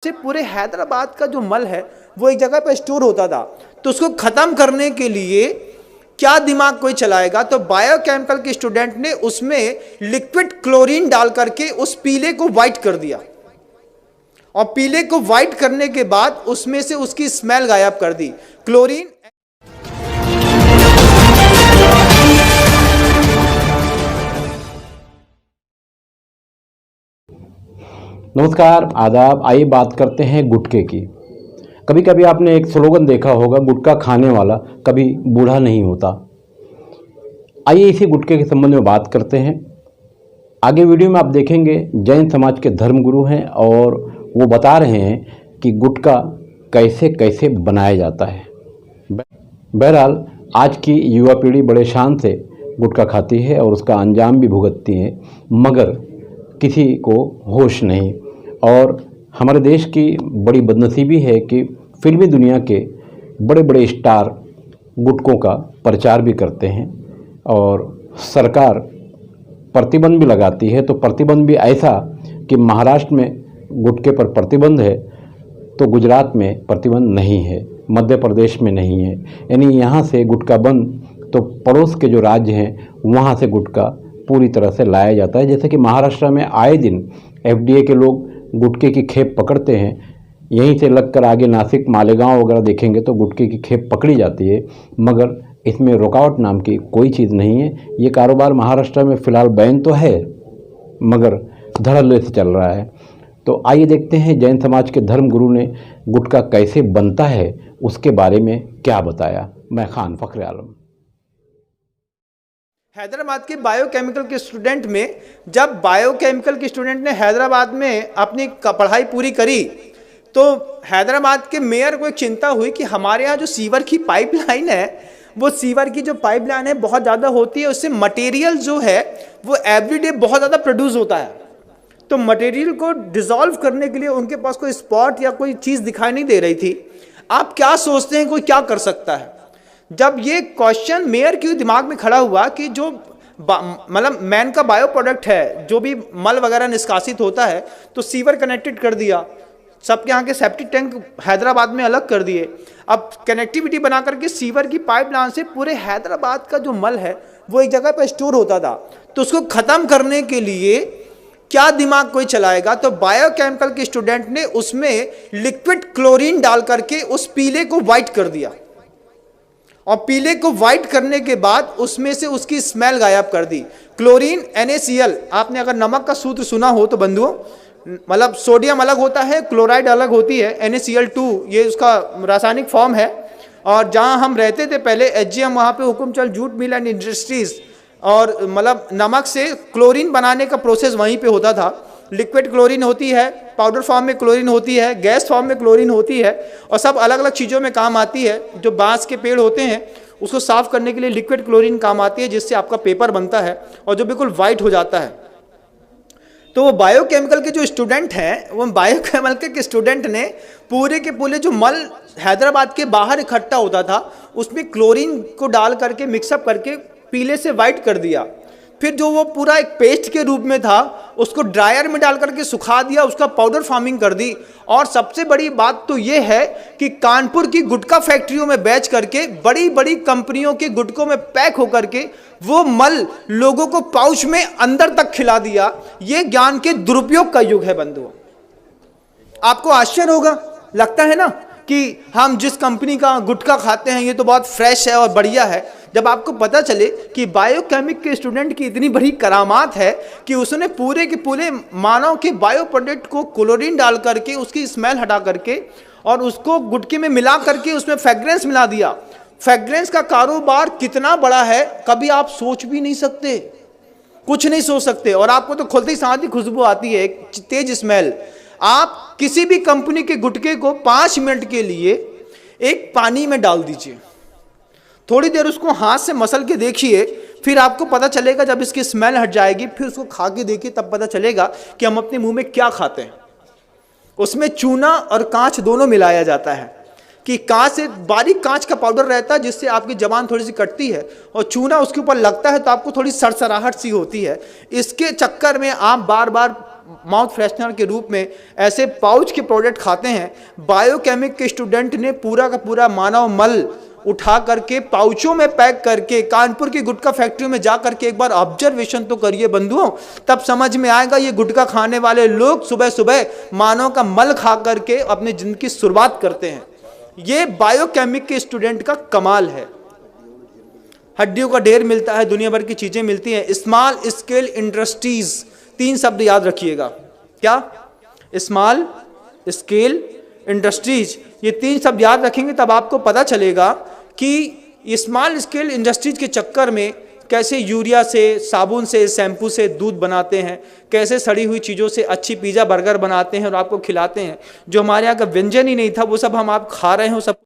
से पूरे हैदराबाद का जो मल है वो एक जगह पर स्टोर होता था। तो उसको खत्म करने के लिए क्या दिमाग कोई चलाएगा, तो बायोकेमिकल के स्टूडेंट ने उसमें लिक्विड क्लोरीन डाल करके उस पीले को व्हाइट कर दिया और पीले को व्हाइट करने के बाद उसमें से उसकी स्मेल गायब कर दी। क्लोरीन नमस्कार, आदाब। आइए बात करते हैं गुटखे की। कभी कभी आपने एक स्लोगन देखा होगा, गुटखा खाने वाला कभी बूढ़ा नहीं होता। आइए इसी गुटखे के संबंध में बात करते हैं। आगे वीडियो में आप देखेंगे जैन समाज के धर्मगुरु हैं और वो बता रहे हैं कि गुटखा कैसे कैसे बनाया जाता है। बहरहाल आज की युवा पीढ़ी बड़े शान से गुटखा खाती है और उसका अंजाम भी भुगतती है, मगर किसी को होश नहीं। और हमारे देश की बड़ी बदनसीबी है कि फिल्मी दुनिया के बड़े बड़े स्टार गुटखों का प्रचार भी करते हैं और सरकार प्रतिबंध भी लगाती है। तो प्रतिबंध भी ऐसा कि महाराष्ट्र में गुटखे पर प्रतिबंध है तो गुजरात में प्रतिबंध नहीं है, मध्य प्रदेश में नहीं है। यानी यहाँ से गुटखा बंद तो पड़ोस के जो राज्य हैं वहाँ से गुटखा पूरी तरह से लाया जाता है। जैसे कि महाराष्ट्र में आए दिन एफडीए के लोग गुटखे की खेप पकड़ते हैं। यहीं से लगकर आगे नासिक मालेगांव वगैरह देखेंगे तो गुटखे की खेप पकड़ी जाती है, मगर इसमें रुकावट नाम की कोई चीज़ नहीं है। ये कारोबार महाराष्ट्र में फ़िलहाल बैन तो है मगर धड़ल्ले से चल रहा है। तो आइए देखते हैं जैन समाज के धर्मगुरु ने गुटखा कैसे बनता है उसके बारे में क्या बताया। मैं खान फखरे आलम। हैदराबाद के बायोकेमिकल के स्टूडेंट में, जब बायोकेमिकल के स्टूडेंट ने हैदराबाद में अपनी पढ़ाई पूरी करी तो हैदराबाद के मेयर को एक चिंता हुई कि हमारे यहाँ जो सीवर की पाइपलाइन है, वो सीवर की जो पाइपलाइन है बहुत ज़्यादा होती है, उससे मटेरियल जो है वो एवरीडे बहुत ज़्यादा प्रोड्यूस होता है। तो मटेरियल को डिसॉल्व करने के लिए उनके पास कोई स्पॉट या कोई चीज़ दिखाई नहीं दे रही थी। आप क्या सोचते हैं कोई क्या कर सकता है? जब ये क्वेश्चन मेयर के दिमाग में खड़ा हुआ कि जो मतलब मैन का बायो प्रोडक्ट है, जो भी मल वगैरह निष्कासित होता है, तो सीवर कनेक्टेड कर दिया, सबके यहाँ के सेप्टिक टैंक हैदराबाद में अलग कर दिए। अब कनेक्टिविटी बना करके सीवर की पाइपलाइन से पूरे हैदराबाद का जो मल है वो एक जगह पर स्टोर होता था। तो उसको ख़त्म करने के लिए क्या दिमाग कोई चलाएगा, तो बायोकेमिकल के स्टूडेंट ने उसमें लिक्विड क्लोरीन डाल करके उस पीले को व्हाइट कर दिया और पीले को व्हाइट करने के बाद उसमें से उसकी स्मेल गायब कर दी। क्लोरीन NaCl, आपने अगर नमक का सूत्र सुना हो तो बंधुओं, मतलब सोडियम अलग होता है, क्लोराइड अलग होती है, NaCl2 ये उसका रासायनिक फॉर्म है। और जहां हम रहते थे पहले HGM, वहां पे Hukumchand jute mill and industries, और मतलब नमक से क्लोरीन बनाने का प्रोसेस वहीं पे होता था। लिक्विड क्लोरीन होती है, पाउडर फॉर्म में क्लोरीन होती है, गैस फॉर्म में क्लोरीन होती है, और सब अलग अलग चीज़ों में काम आती है। जो बांस के पेड़ होते हैं उसको साफ करने के लिए लिक्विड क्लोरीन काम आती है, जिससे आपका पेपर बनता है और जो बिल्कुल वाइट हो जाता है। तो वो बायोकेमिकल के जो स्टूडेंट हैं, वो बायोकेमिकल के स्टूडेंट ने पूरे के पूरे जो मल हैदराबाद के बाहर इकट्ठा होता था उसमें क्लोरीन को डाल करके मिक्सअप करके पीले से वाइट कर दिया। फिर जो वो पूरा एक पेस्ट के रूप में था उसको ड्रायर में डाल करके सुखा दिया, उसका पाउडर फार्मिंग कर दी। और सबसे बड़ी बात तो ये है कि कानपुर की गुटखा फैक्ट्रियों में बेच करके बड़ी बड़ी कंपनियों के गुटखों में पैक होकर के वो मल लोगों को पाउच में अंदर तक खिला दिया। ये ज्ञान के दुरुपयोग का युग है बंधुओं। आपको आश्चर्य होगा, लगता है ना कि हम जिस कंपनी का गुटखा खाते हैं ये तो बहुत फ्रेश है और बढ़िया है। जब आपको पता चले कि बायोकेमिक के स्टूडेंट की इतनी बड़ी करामात है कि उसने पूरे के पूरे मानव के बायो प्रोडक्ट को क्लोरीन डाल करके उसकी स्मेल हटा करके और उसको गुटखे में मिला करके उसमें फ्रेग्रेंस मिला दिया। फ्रेग्रेंस का कारोबार कितना बड़ा है कभी आप सोच भी नहीं सकते, कुछ नहीं सोच सकते। और आपको तो खुलते ही साथ ही खुशबू आती है, एक तेज स्मेल। आप किसी भी कंपनी के गुटखे को 5 मिनट के लिए एक पानी में डाल दीजिए, थोड़ी देर उसको हाथ से मसल के देखिए, फिर आपको पता चलेगा, जब इसकी स्मेल हट जाएगी फिर उसको खा के देखिए, तब पता चलेगा कि हम अपने मुंह में क्या खाते हैं। उसमें चूना और कांच दोनों मिलाया जाता है कि कांच से बारीक कांच का पाउडर रहता है जिससे आपकी जबान थोड़ी सी कटती है, और चूना उसके ऊपर लगता है तो आपको थोड़ी सरसराहट सी होती है। इसके चक्कर में आप बार बार माउथ फ्रेशनर के रूप में ऐसे पाउच के प्रोडक्ट खाते हैं। बायोकेमिक के स्टूडेंट ने पूरा का पूरा मानव मल उठा करके पाउचों में पैक करके कानपुर की गुटखा फैक्ट्री में जा करके एक बार ऑब्जर्वेशन तो करिए बंधुओं, तब समझ में आएगा ये गुटखा खाने वाले लोग सुबह सुबह मानव का मल खा करके अपनी जिंदगी की शुरुआत करते हैं। ये बायोकेमिक के स्टूडेंट का कमाल है। हड्डियों का ढेर मिलता है, दुनिया भर की चीजें मिलती हैं। स्मॉल स्केल इंडस्ट्रीज, 3 शब्द याद रखिएगा। क्या? स्मॉल स्केल इंडस्ट्रीज, ये 3 शब्द याद रखेंगे तब आपको पता चलेगा कि स्मॉल स्केल इंडस्ट्रीज के चक्कर में कैसे यूरिया से, साबुन से, शैम्पू से दूध बनाते हैं, कैसे सड़ी हुई चीज़ों से अच्छी पिज़्ज़ा बर्गर बनाते हैं और आपको खिलाते हैं। जो हमारे यहाँ का व्यंजन ही नहीं था वो सब हम आप खा रहे हो सब।